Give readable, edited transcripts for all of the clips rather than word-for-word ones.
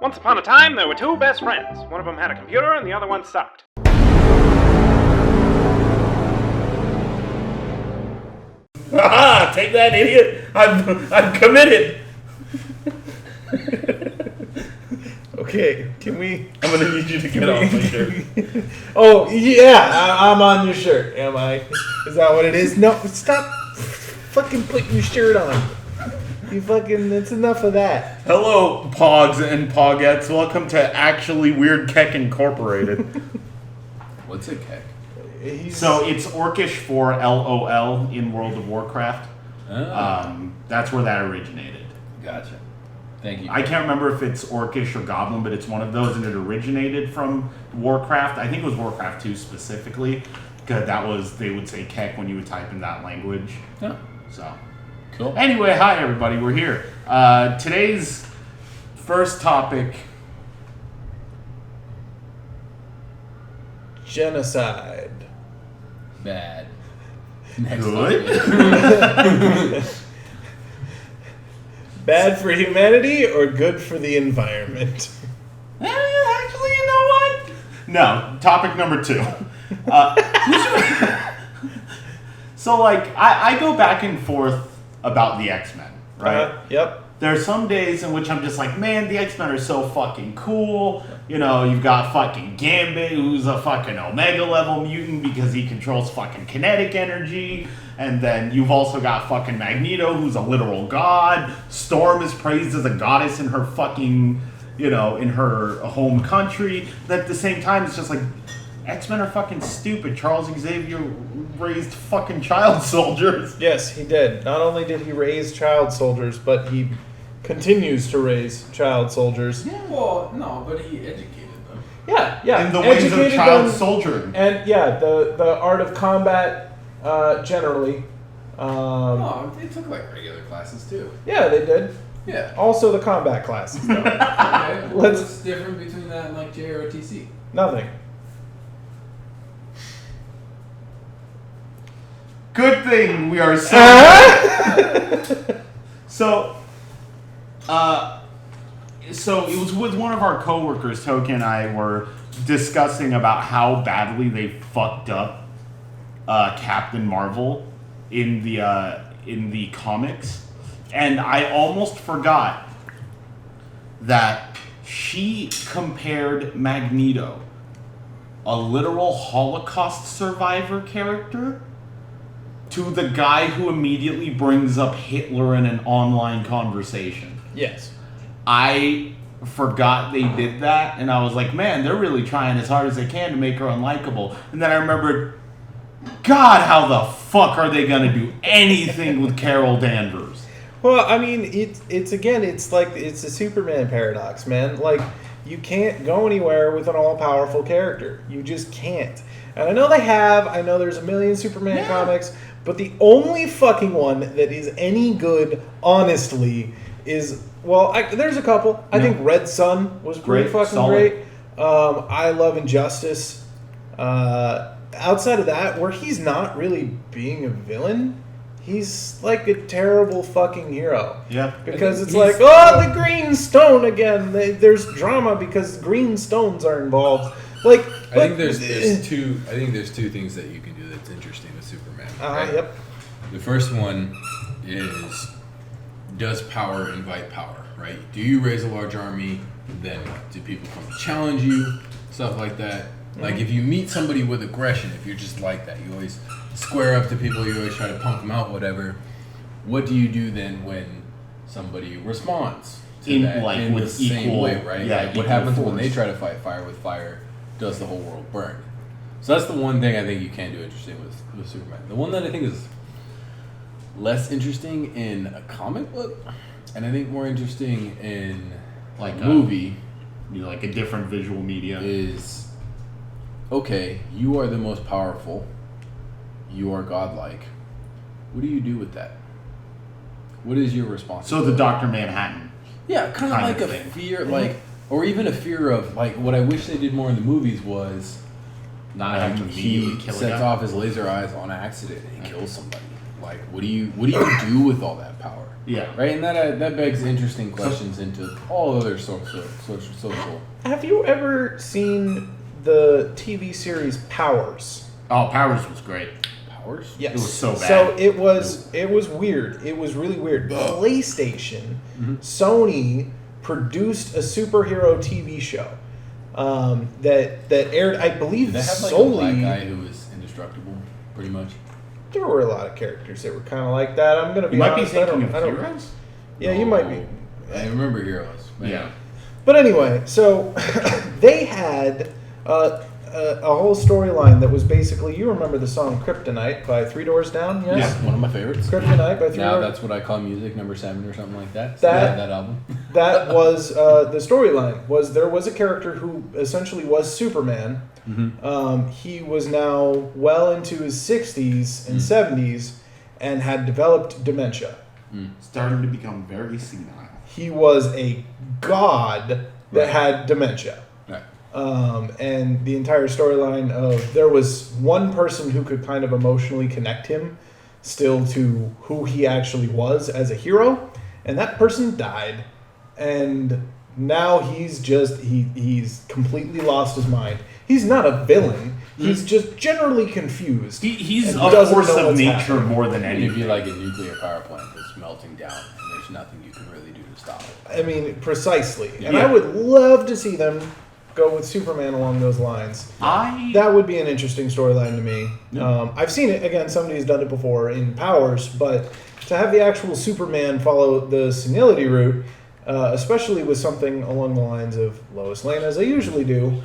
Once upon a time, there were two best friends. One of them had a computer and the other one sucked. Haha! Take that, idiot! I'm committed. Okay, can we? I'm gonna need you to get off my shirt. Oh yeah, I'm on your shirt. Am I? Is that what it is? No, stop! Fucking putting your shirt on. You fucking. It's enough of that. Hello, Pogs and Pogettes. Welcome to Actually Weird Keck Incorporated. What's a keck? So it's Orcish for LOL in World of Warcraft. Oh. That's where that originated. Gotcha. Thank you. I can't remember if it's Orcish or Goblin, but it's one of those, and it originated from Warcraft. I think it was Warcraft 2 specifically, because that was, they would say Keck when you would type in that language. Oh. So, Cool. anyway, hi everybody, we're here. Today's first topic. Genocide. Bad. Next Good. topic. Bad for humanity or good for the environment? Actually, you know what? No, topic number 2. So, like, I go back and forth about the X-Men, right? Yep. There's some days in which I'm just like, man, the X-Men are so fucking cool. You know, you've got fucking Gambit, who's a fucking Omega level mutant because he controls fucking kinetic energy. And then you've also got fucking Magneto, who's a literal god. Storm is praised as a goddess in her fucking, you know, in her home country. But at the same time, it's just like, X-Men are fucking stupid. Charles Xavier raised fucking child soldiers. Yes, he did. Not only did he raise child soldiers, but he continues to raise child soldiers. Yeah, well, no, but he educated them. Yeah. In the ways of Educated child them, soldiering. And yeah, the art of combat, generally. No, they took like regular classes too. Yeah, they did. Yeah. Also the combat classes, though. Okay. What's different between that and like JROTC? Nothing. Good thing we are so. So it was with one of our coworkers, Token and I were discussing about how badly they fucked up Captain Marvel in the comics, and I almost forgot that she compared Magneto, a literal Holocaust survivor character, to the guy who immediately brings up Hitler in an online conversation. Yes. I forgot they did that, and I was like, man, they're really trying as hard as they can to make her unlikable. And then I remembered, God, how the fuck are they going to do anything with Carol Danvers? Well, I mean, it's like it's a Superman paradox, man. Like, you can't go anywhere with an all-powerful character. You just can't. And I know I know there's a million Superman comics, but the only fucking one that is any good, honestly, is, well, there's a couple. I think Red Sun was pretty fucking solid. great. I love Injustice. Outside of that, where he's not really being a villain, he's like a terrible fucking hero. Yeah. Because it's like, oh, the green stone again. There's drama because green stones are involved. Like, I think there's two things that you can do that's interesting with Superman. Right? Yep. The first one is, does power invite power, right? Do you raise a large army? Then what? Do people come to challenge you? Stuff like that. Like, if you meet somebody with aggression, if you're just like that, you always square up to people, you always try to punk them out, whatever. What do you do then when somebody responds to that in the same way, right? Yeah, like, what happens when they try to fight fire with fire? Does the whole world burn? So that's the one thing I think you can do interesting with Superman. The one that I think is less interesting in a comic book, and I think more interesting in Like a movie, like a different visual media, is, okay, you are the most powerful, you are godlike. What do you do with that? What is your responsibility? So the Dr. Manhattan. Yeah, kind of like a thing. fear, like, or even a fear of, like, what I wish they did more in the movies was Not having to immediately he kill a sets guy. off his laser eyes on accident and he kills somebody. Like, what do you do with all that power? Yeah. Right, and that begs interesting questions into all other social. Have you ever seen the TV series Powers? Oh, Powers was great. Powers? Yes. It was so bad. So it was weird. It was really weird. PlayStation, Sony produced a superhero TV show that aired, I believe, Did they have like solely. a black guy who was indestructible, pretty much? There were a lot of characters that were kind of like that. I'm gonna be You might be honest. I thinking don't. of Heroes? Yeah, you might be. I remember Heroes. Man. Yeah. But anyway, so they had a whole storyline that was basically, you remember the song Kryptonite by Three Doors Down, yes? Yeah, one of my favorites. Kryptonite by Three Now Doors. that's what I call music, number 7 or something like that. That album. That was the storyline. Was there was a character who essentially was Superman. He was now well into his 60s and 70s and had developed dementia. Starting to become very senile. He was a god that had dementia. Right. And the entire storyline of there was one person who could kind of emotionally connect him still to who he actually was as a hero, and that person died, and now he's completely lost his mind. He's not a villain. He's just generally confused. He's and a doesn't force know of what's nature happening. more than It'd anything. be like a nuclear power plant that's melting down, and there's nothing you can really do to stop it. I mean, precisely. And Yeah. I would love to see them go with Superman along those lines. That would be an interesting storyline to me. I've seen it, again, somebody's done it before in Powers, but to have the actual Superman follow the senility route, especially with something along the lines of Lois Lane, as I usually do,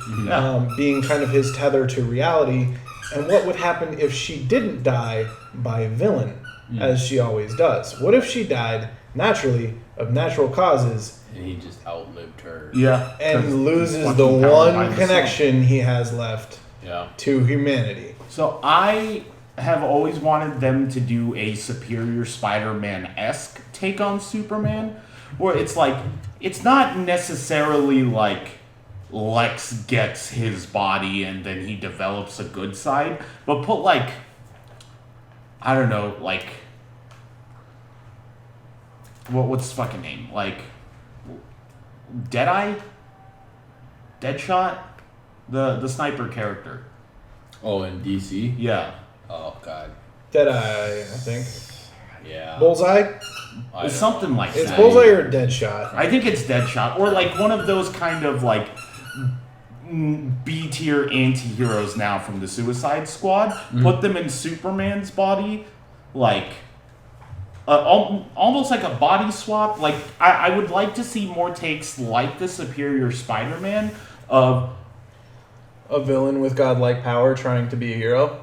being kind of his tether to reality, and what would happen if she didn't die by a villain, as she always does? What if she died naturally, of natural causes, And he just outlived her. Yeah. and loses fucking the powered by one the sun. connection he has left Yeah. to humanity? So I have always wanted them to do a Superior Spider-Man-esque take on Superman, where it's like, it's not necessarily like Lex gets his body and then he develops a good side, but put like, I don't know, like, what's his fucking name? Like, Deadeye? Deadshot? The sniper character. Oh, in DC? Yeah. Oh, God. Deadeye, I think. Yeah. Bullseye? I It's don't something know. like It's that. Bullseye or Deadshot. I think it's Deadshot, or like one of those kind of like B tier anti-heroes now from the Suicide Squad. Put them in Superman's body, like almost like a body swap. Like I would like to see more takes like the Superior Spider-Man of A villain with godlike power trying to be a hero?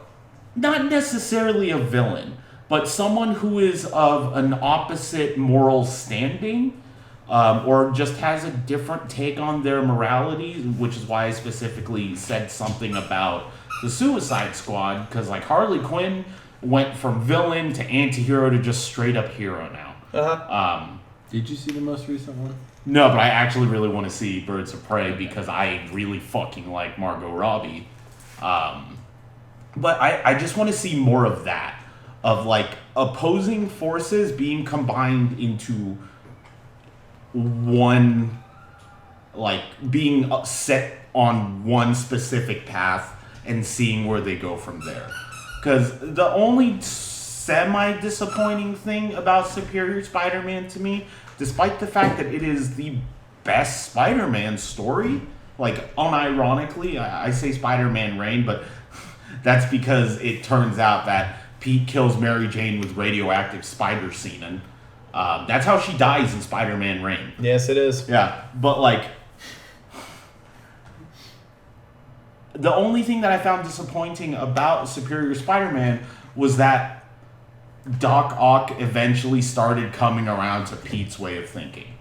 not necessarily a villain, but someone who is of an opposite moral standing, or just has a different take on their morality, which is why I specifically said something about the Suicide Squad, because like Harley Quinn went from villain to anti-hero to just straight up hero now. Did you see the most recent one? No, but I actually really want to see Birds of Prey because I really fucking like Margot Robbie. But I just want to see more of that. Of like opposing forces being combined into one, like being set on one specific path and seeing where they go from there. Because the only semi-disappointing thing about Superior Spider-Man to me, despite the fact that it is the best Spider-Man story, like unironically, I say Spider-Man Reign, but that's because it turns out that Pete kills Mary Jane with radioactive spider semen. That's how she dies in Spider-Man Reign. Yes, it is. Yeah, but like, the only thing that I found disappointing about Superior Spider-Man was that Doc Ock eventually started coming around to Pete's way of thinking.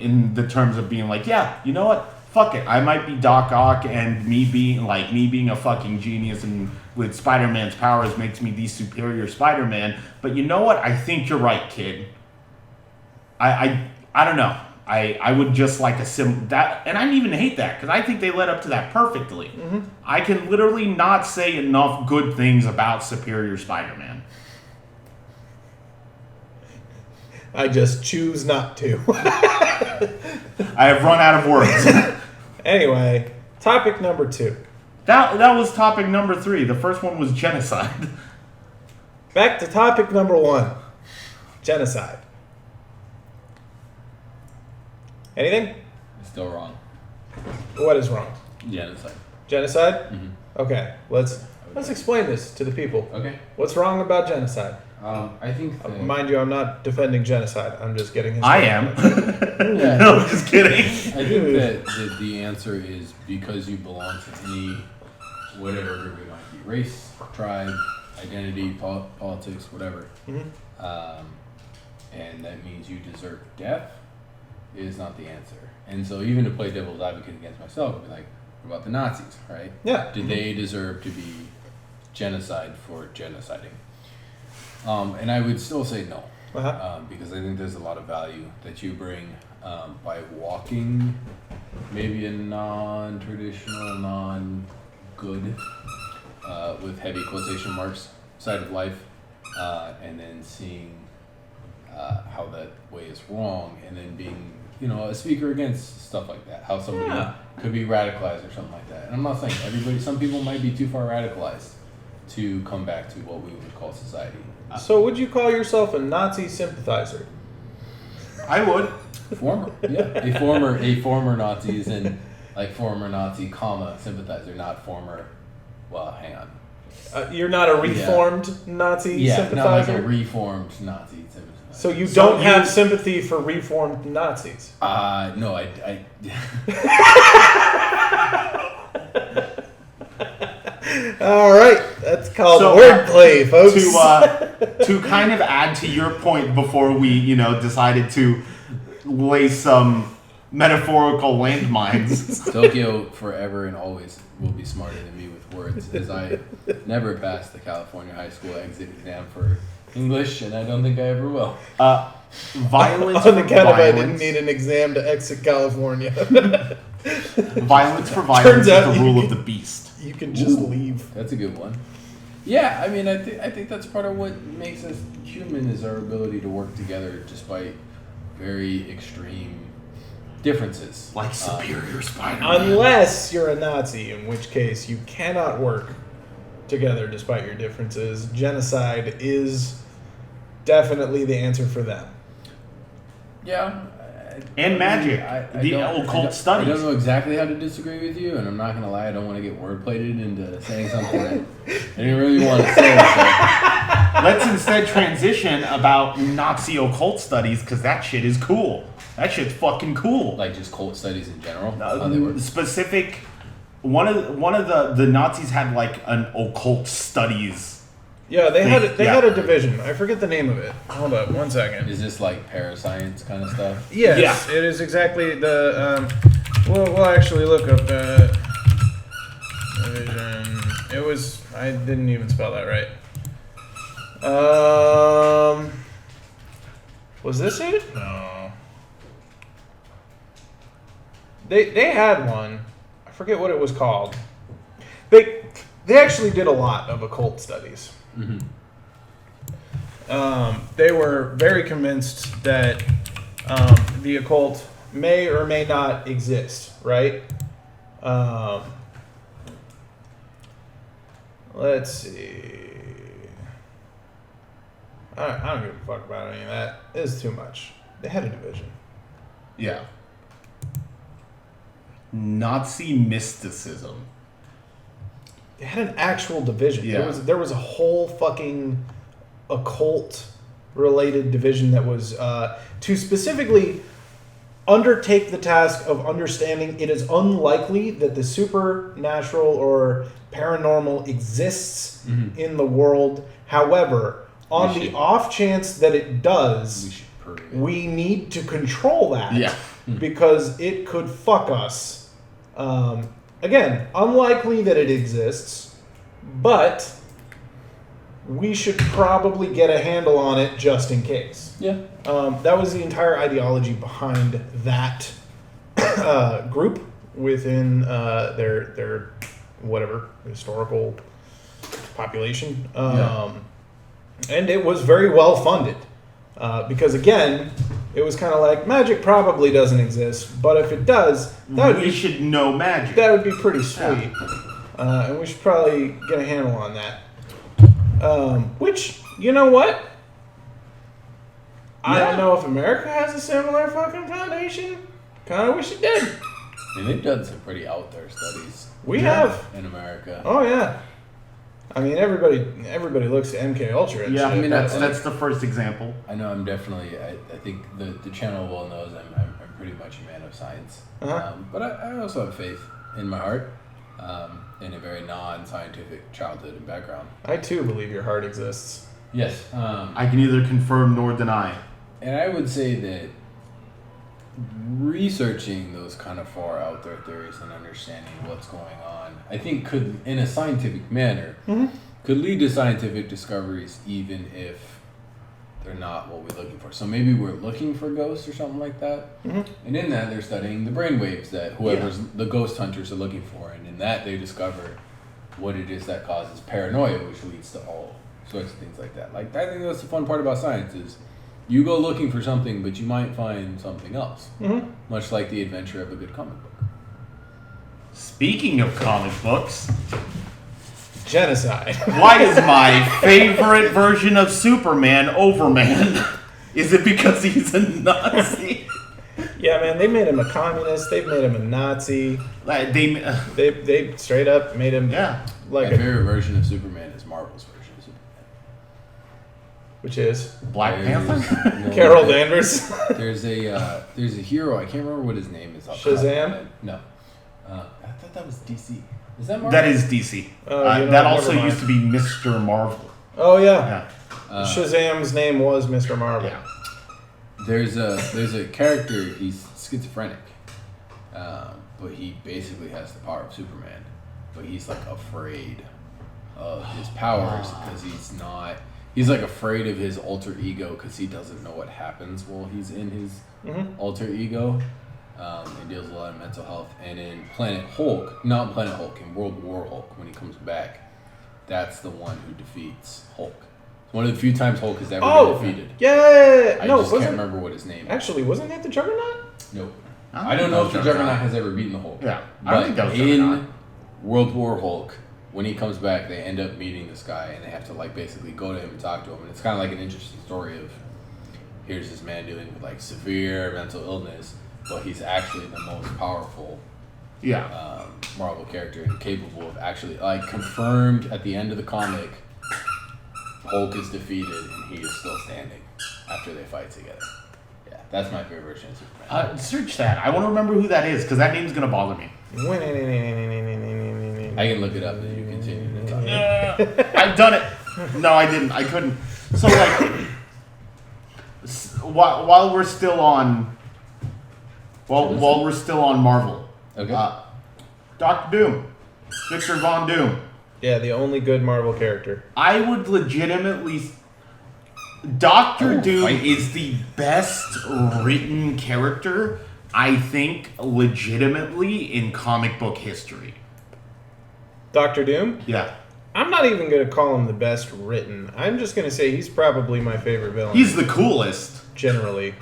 In the terms of being like, yeah, you know what? Fuck it. I might be Doc Ock, and me being a fucking genius and with Spider-Man's powers makes me the superior Spider-Man. But you know what? I think you're right, kid. I don't know. I would just like that, and I didn't even hate that because I think they led up to that perfectly. I can literally not say enough good things about Superior Spider-Man. I just choose not to. I have run out of words. Anyway, topic number 2. That was topic number 3. The first one was genocide. Back to topic number 1. Genocide. Anything? Still wrong. What is wrong? Genocide. Genocide? Mm-hmm. Okay, let's explain this to the people. Okay. What's wrong about genocide? I think that, Mind you, I'm not defending genocide. I'm just getting his. I am. Yeah. No, I'm just kidding. I think that the answer is because you belong to any, whatever group it might be, race, tribe, identity, politics, whatever. Mm-hmm. And that means you deserve death is not the answer. And so even to play devil's advocate against myself, I'd be like, what about the Nazis, right? Yeah. Did they deserve to be genocide for genociding? And I would still say no. Because I think there's a lot of value that you bring by walking maybe a non-traditional, non-good, with heavy quotation marks, side of life, and then seeing how that way is wrong, and then being, a speaker against stuff like that. How somebody could be radicalized or something like that. And I'm not saying some people might be too far radicalized to come back to what we would call society. So would you call yourself a Nazi sympathizer? I would. Former, yeah. A former Nazi is in, like, former Nazi, comma, sympathizer, not former, well, hang on. You're not a reformed Nazi sympathizer? Not like a reformed Nazi sympathizer. So you don't have sympathy for reformed Nazis? No, I All right, that's called wordplay, folks. To kind of add to your point before we, decided to lay some metaphorical landmines. Tokyo forever and always will be smarter than me with words, as I never passed the California high school exit exam for English, and I don't think I ever will. Violence On the for account of I didn't violence. need an exam to exit California. Violence for violence is out the you rule can- of the beast. You can just leave. That's a good one. Yeah, I mean, I think that's part of what makes us human is our ability to work together despite very extreme differences. Like Superior Spider-Man. Unless you're a Nazi, in which case you cannot work together despite your differences. Genocide is definitely the answer for them. Yeah. And magic. The occult studies. I don't know exactly how to disagree with you, and I'm not going to lie, I don't want to get word plated into saying something that I didn't really want to say. So. Let's instead transition about Nazi occult studies, because that shit is cool. That shit's fucking cool. Like just cult studies in general? How they work? Specific. One of the Nazis had like an occult studies. Yeah, they had a division. I forget the name of it. Hold up, 1 second. Is this like parascience kind of stuff? Yes, it is exactly the. We'll actually look up the division. It was. I didn't even spell that right. Was this it? No. They had one. I forget what it was called. They actually did a lot of occult studies. Mm-hmm. They were very convinced that the occult may or may not exist, right? Let's see. I don't give a fuck about any of that. It's too much. They had a division. Yeah. Nazi mysticism. They had an actual division. Yeah. There was a whole fucking occult related division that was to specifically undertake the task of understanding it is unlikely that the supernatural or paranormal exists in the world. However, on the off chance that it does, we need to control that. Yeah. Because it could fuck us. Again, unlikely that it exists, but we should probably get a handle on it just in case. Yeah. That was the entire ideology behind that group within their whatever historical population. And it was very well funded. Because again, it was kind of like magic probably doesn't exist, but if it does, we should know magic. That would be pretty sweet, and we should probably get a handle on that. Which, you know what? I don't know if America has a similar fucking foundation. Kind of wish it did. I mean, they've done some pretty out there studies. We have in America. Oh yeah. I mean, everybody looks at MK Ultra. And yeah, shit. I mean that's the first example. I know. I'm definitely. I think the channel well knows I'm pretty much a man of science. But I also have faith in my heart, in a very non-scientific childhood and background. I too believe your heart exists. Yes. I can neither confirm nor deny. And I would say that researching those kind of far out there theories and understanding what's going on, I think could, in a scientific manner, could lead to scientific discoveries even if they're not what we're looking for. So maybe we're looking for ghosts or something like that. And in that they're studying the brainwaves that the ghost hunters are looking for. And in that they discover what it is that causes paranoia, which leads to all sorts of things like that. Like, I think that's the fun part about science is you go looking for something, but you might find something else. Much like the adventure of a good comic book. Speaking of comic books, genocide. Why is my favorite version of Superman Overman? Is it because he's a Nazi? Yeah, man, they made him a communist. They've made him a Nazi. They straight up made him like my favorite version of Superman is Marvel's version of Superman. Which is Black Panther? Carol Danvers. There's a hero, I can't remember what his name is. Shazam? No. I thought that was DC. Is that Marvel? That is DC. That also used to be Mr. Marvel. Oh yeah. Shazam's name was Mr. Marvel. Yeah. There's a character, he's schizophrenic. But he basically has the power of Superman. But he's like afraid of his powers because he's like afraid of his alter ego because he doesn't know what happens while he's in his alter ego. It deals with a lot of mental health. And in in World War Hulk, when he comes back, that's the one who defeats Hulk. It's one of the few times Hulk has ever been defeated. Yeah. I just can't remember what his name is. Actually, wasn't that the Juggernaut? Nope. I don't know if the Juggernaut has ever beaten the Hulk. Yeah. I don't think that was in World War Hulk, when he comes back, they end up meeting this guy, and they have to like basically go to him and talk to him. And it's kind of like an interesting story of here's this man dealing with like severe mental illness, but he's actually the most powerful Marvel character and capable of actually like confirmed at the end of the comic. Hulk is defeated and he is still standing after they fight together. Yeah, that's my favorite version of Superman. Search that. I want to remember who that is because that name's gonna bother me. I can look it up as you continue to talk. I've done it. No, I didn't. I couldn't. So like, while we're still on, while we're still on Marvel, okay. Doctor Doom, Victor Von Doom. Yeah, the only good Marvel character. I would legitimately. Doctor Doom is the best written character, I think, legitimately in comic book history. Doctor Doom? Yeah. I'm not even going to call him the best written. I'm just going to say he's probably my favorite villain. He's the coolest. Generally.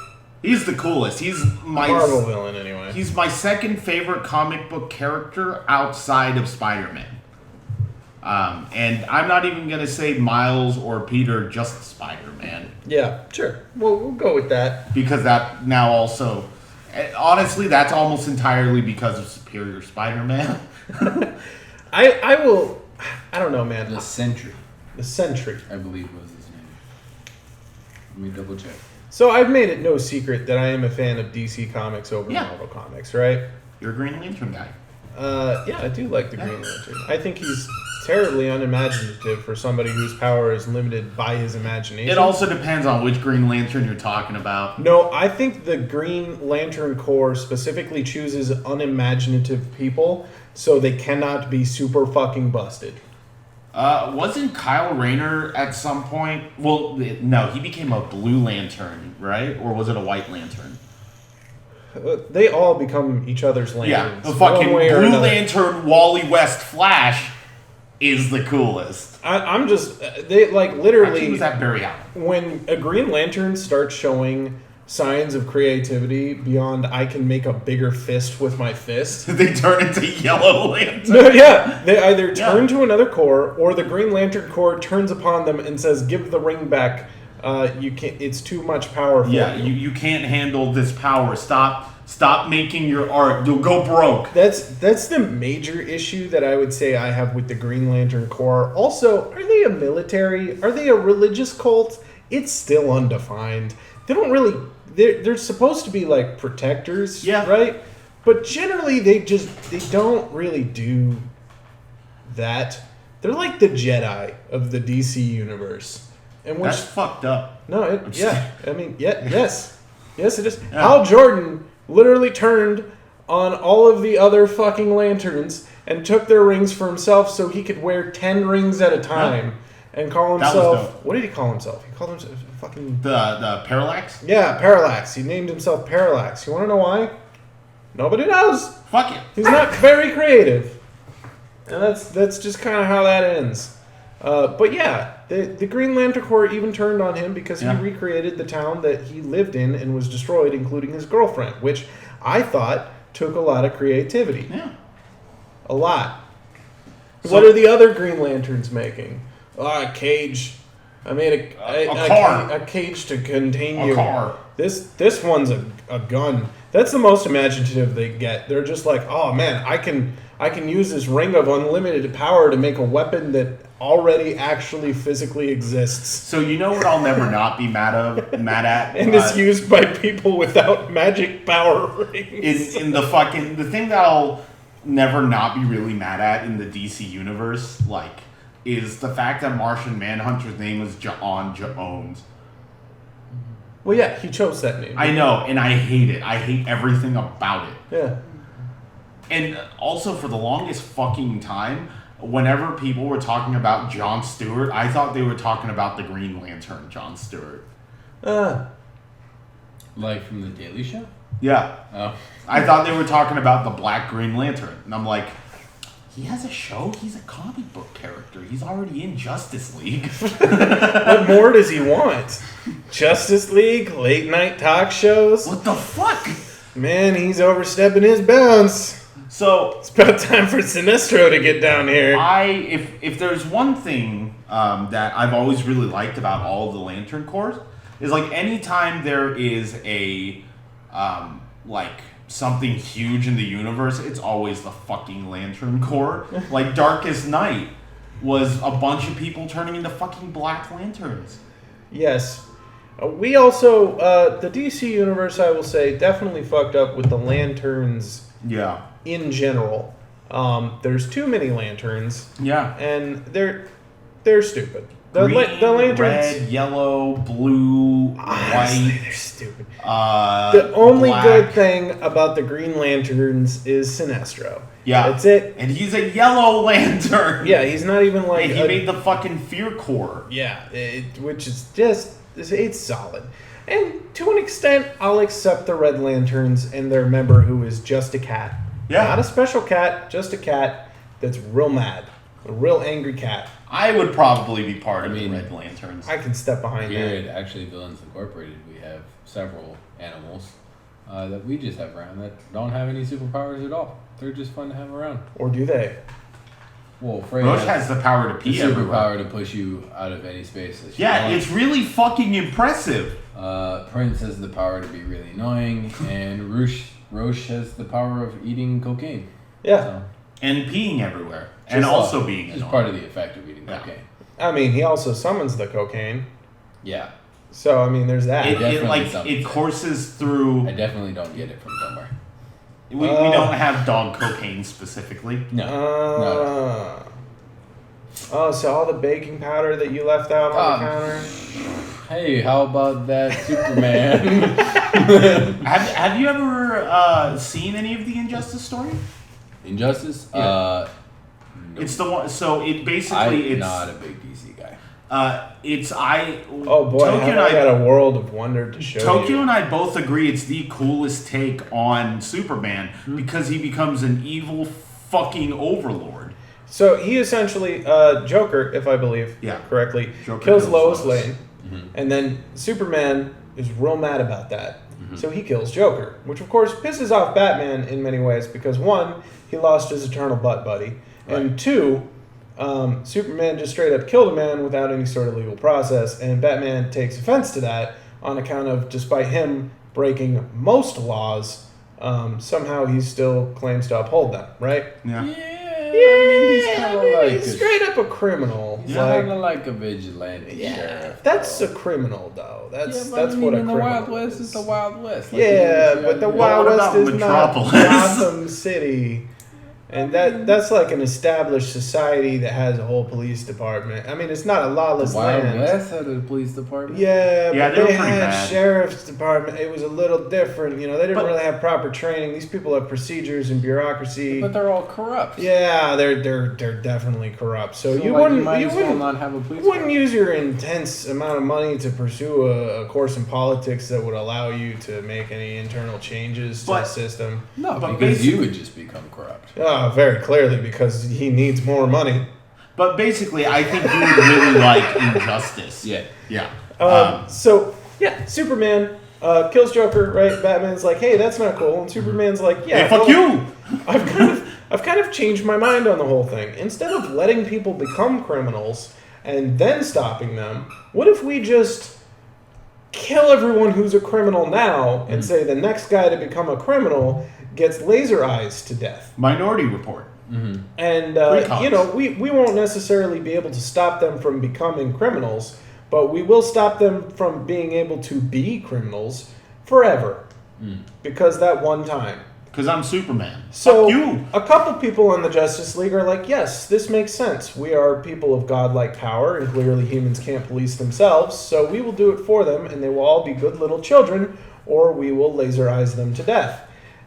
He's the coolest. He's my Marvel villain, anyway. He's my second favorite comic book character outside of Spider-Man. And I'm not even going to say Miles or Peter, just Spider-Man. Yeah, sure. We'll go with that. Because that now also... Honestly, that's almost entirely because of Superior Spider-Man. I will... I don't know, man. The Sentry. The Sentry. I believe was his name. Let me double check. So I've made it no secret that I am a fan of DC Comics over Marvel Comics, right? You're a Green Lantern guy. Yeah, I do like the Green Lantern. I think he's terribly unimaginative for somebody whose power is limited by his imagination. It also depends on which Green Lantern you're talking about. No, I think the Green Lantern Corps specifically chooses unimaginative people so they cannot be super fucking busted. Wasn't Kyle Rayner at some point... Well, no, he became a Blue Lantern, right? Or was it a White Lantern? They all become each other's lanterns. Yeah, the fucking Blue Lantern, Wally West, Flash. is the coolest. I'm just they like literally. Actually, was that Barry Allen? When a Green Lantern starts showing signs of creativity beyond I can make a bigger fist with my fist. They turn into Yellow Lantern. No, yeah, they either turn to another Corps or the Green Lantern Corps turns upon them and says, "Give the ring back. You can't. It's too much power for you. You can't handle this power. Stop making your art. You'll go broke." That's the major issue that I would say I have with the Green Lantern Corps. Also, are they a military? Are they a religious cult? It's still undefined. They don't really. They're supposed to be like protectors, right? But generally, they don't really do that. They're like the Jedi of the DC universe, and That's fucked up. No, yes, it is. Yeah. Hal Jordan literally turned on all of the other fucking lanterns and took their rings for himself so he could wear 10 rings at a time and call himself... What did he call himself? He called himself fucking... The Parallax? Yeah, Parallax. He named himself Parallax. You want to know why? Nobody knows. Fuck it. He's not very creative. And that's just kind of how that ends. But yeah, the Green Lantern Corps even turned on him because he recreated the town that he lived in and was destroyed, including his girlfriend, which I thought took a lot of creativity. Yeah. A lot. So, what are the other Green Lanterns making? A cage. I made a cage to contain you. Car. This one's a gun. That's the most imaginative they get. They're just like, oh man, I can use this ring of unlimited power to make a weapon that already actually physically exists. So you know what I'll never not be mad at? And is used by people without magic power rings. In the thing that I'll never not be really mad at in the DC universe, is the fact that Martian Manhunter's name was John Jones. Well, yeah, he chose that name. I know, and I hate it. I hate everything about it. Yeah. And also, for the longest fucking time, whenever people were talking about Jon Stewart, I thought they were talking about the Green Lantern, Jon Stewart. Like from The Daily Show? Yeah. Oh. I thought they were talking about the Black Green Lantern. And I'm like, he has a show? He's a comic book character. He's already in Justice League. What more does he want? Justice League? Late night talk shows? What the fuck? Man, he's overstepping his bounds. So it's about time for Sinestro to get down here. If there's one thing that I've always really liked about all of the Lantern Corps is anytime there is a something huge in the universe, it's always the fucking Lantern Corps. Darkest Night was a bunch of people turning into fucking Black Lanterns. Yes. We also, the DC universe, I will say, definitely fucked up with the lanterns. Yeah. In general. There's too many lanterns. Yeah. And they're stupid. The lanterns, red, yellow, blue, honestly, white. They're stupid. The only black. good thing about the Green Lanterns is Sinestro. Yeah. That's it. And he's a Yellow Lantern. Yeah, he's not even like... He made the fucking Fear Corps. Yeah, which is just... It's solid. And to an extent, I'll accept the Red Lanterns and their member who is just a cat. Yeah. Not a special cat, just a cat that's real mad. A real angry cat. I would probably be part of the Red Lanterns. I can step behind Here that. at Actually Villains Incorporated, we have several animals that we just have around that don't have any superpowers at all. They're just fun to have around. Or do they? Well, Frey Roche has the power to the pee everywhere. superpower to push you out of any space that you Yeah, want. it's really fucking impressive. Prince has the power to be really annoying, and Roche has the power of eating cocaine. Yeah. So, And peeing everywhere. And also being just annoying. part of the effect of eating Yeah. cocaine. I mean, he also summons the cocaine. Yeah. So, I mean, there's that. It courses through... I definitely don't get it from somewhere. We don't have dog cocaine specifically. No. Oh, so all the baking powder that you left out on the counter? Hey, how about that Superman? Have you ever seen any of the Injustice story? Injustice? Yeah. No. It's the one. So it basically I'm it's not a big DC guy. Oh boy, Tokyo I got a world of wonder to show Tokyo you. and I both agree it's the coolest take on Superman because he becomes an evil fucking overlord. So he essentially, Joker, if I believe correctly, Joker kills kills Lois Lois. Lane, and then Superman is real mad about that. So he kills Joker, which of course pisses off Batman in many ways because one, he lost his eternal butt buddy, and two, Superman just straight up killed a man without any sort of legal process, and Batman takes offense to that on account of, despite him breaking most laws, somehow he still claims to uphold them, right? Yeah. I mean, he's kind of like he's straight up a criminal. He's kind of like a vigilante sheriff. That's a criminal, though. That's but that's what a in the criminal Wild West is the Wild West. Like but the Wild what West about is not Metropolis? Gotham City. And that's like an established society that has a whole police department. I mean, it's not a lawless Wild land. West had a police department. Yeah, Yeah, but they were they pretty had bad. sheriff's department. It was a little different. You know, they didn't But- really have proper training. These people have procedures and bureaucracy. But they're all corrupt. Yeah, they're definitely corrupt. So, you like, wouldn't might you as well wouldn't not have a police. you wouldn't use your intense amount of money to pursue a course in politics that would allow you to make any internal changes to the But- system. No, But because you basically- would just become corrupt. Very clearly because he needs more money. But basically, I think you would really like Injustice. Yeah. Yeah. So yeah, Superman kills Joker. Right? Batman's like, hey, that's not cool, and Superman's like, yeah, Hey, fuck well, you! I've kind of changed my mind on the whole thing. Instead of letting people become criminals and then stopping them, what if we just kill everyone who's a criminal now and say the next guy to become a criminal gets laser eyes to death? Minority Report. And, Recalls. you know, we won't necessarily be able to stop them from becoming criminals, but we will stop them from being able to be criminals forever. Because that one time. Because I'm Superman. So, Fuck you! a couple people in the Justice League are like, yes, this makes sense. We are people of godlike power, and clearly humans can't police themselves, so we will do it for them, and they will all be good little children, or we will laser eyes them to death.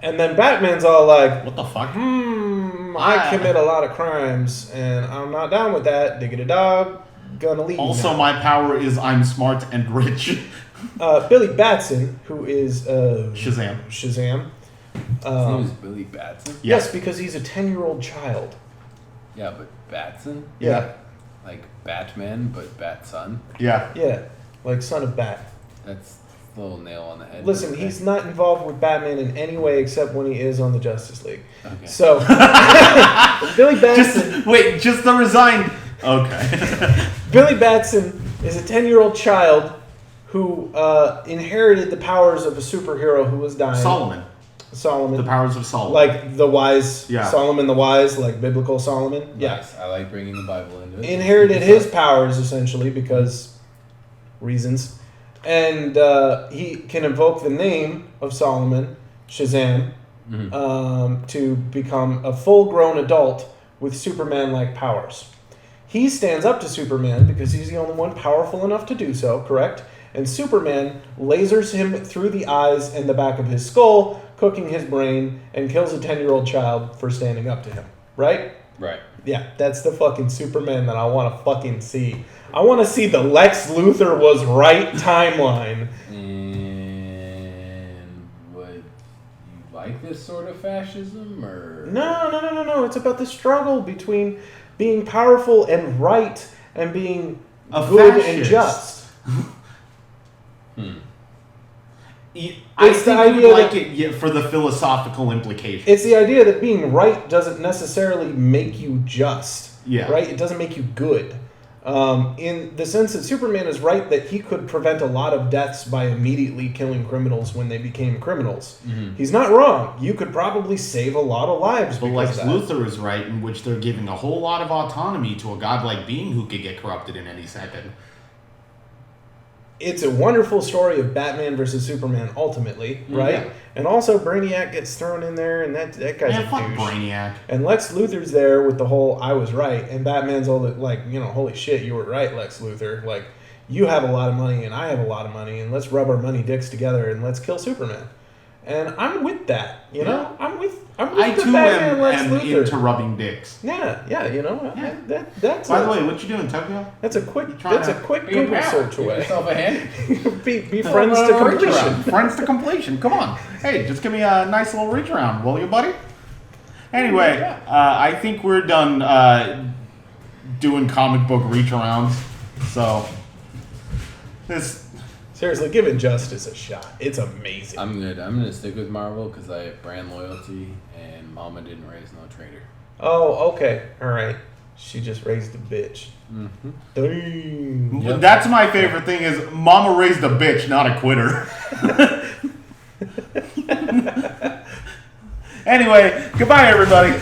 And then Batman's all like, What the fuck? I commit a lot of crimes, and I'm not down with that. Diggity dog, gonna leave. Also, now. my power is I'm smart and rich. Billy Batson, who is Shazam. His name is Billy Batson. Yes, because he's a 10-year-old child. Yeah, but Batson, Yeah, like Batman, but Batson. Yeah. yeah, like son of Bat. That's a little nail on the head. Listen, Okay. he's not involved with Batman in any way except when he is on the Justice League. Okay. So, Billy Batson, Just the resigned. Okay. Billy Batson is a 10-year-old child who inherited the powers of a superhero who was dying. Solomon. The powers of Solomon. Like the wise, Yeah. Solomon the wise, like biblical Solomon. Yeah. Nice. I like bringing the Bible into it. Inherited his powers essentially because reasons. And he can invoke the name of Solomon, Shazam, to become a full-grown adult with Superman-like powers. He stands up to Superman because he's the only one powerful enough to do so, correct? And Superman lasers him through the eyes and the back of his skull, cooking his brain, and kills a 10-year-old child for standing up to him, right? Right. Yeah, that's the fucking Superman that I want to fucking see. I want to see the Lex Luthor was right timeline. And would you like this sort of fascism, or No. It's about the struggle between being powerful and right and being A good and fascist. just. I It's the think idea you'd like that- it for the philosophical implication. It's the idea that being right doesn't necessarily make you just. Yeah. Right? It doesn't make you good. In the sense that Superman is right that he could prevent a lot of deaths by immediately killing criminals when they became criminals. He's not wrong. You could probably save a lot of lives But because Lex of that. Luthor is right, in which they're giving a whole lot of autonomy to a godlike being who could get corrupted in any second. It's a wonderful story of Batman versus Superman ultimately, right? Yeah. And also Brainiac gets thrown in there, and that guy's Man, a fuck douche. Brainiac. And Lex Luthor's there with the whole "I was right," and Batman's all like, holy shit, you were right, Lex Luthor. Like, you have a lot of money, and I have a lot of money, and let's rub our money dicks together, and let's kill Superman. And I'm with that, you know. I'm with I the too Batman Lex am Luthor. into rubbing dicks. Yeah, you know. Yeah. That's By the way, what you doing, Tokyo? that's a quick trying to Google search Give away. yourself a hand. be friends to reach completion. around. Friends to completion. Come on. Hey, just give me a nice little reach around, will you, buddy? Anyway, I think we're done doing comic book reach arounds. So this. Seriously, give Injustice a shot. It's amazing. I'm good. I'm gonna stick with Marvel because I have brand loyalty, and Mama didn't raise no traitor. Oh, okay. All right. She just raised a bitch. Mm-hmm. Dang. Yep. That's my favorite thing is Mama raised a bitch, not a quitter. Anyway, goodbye, everybody.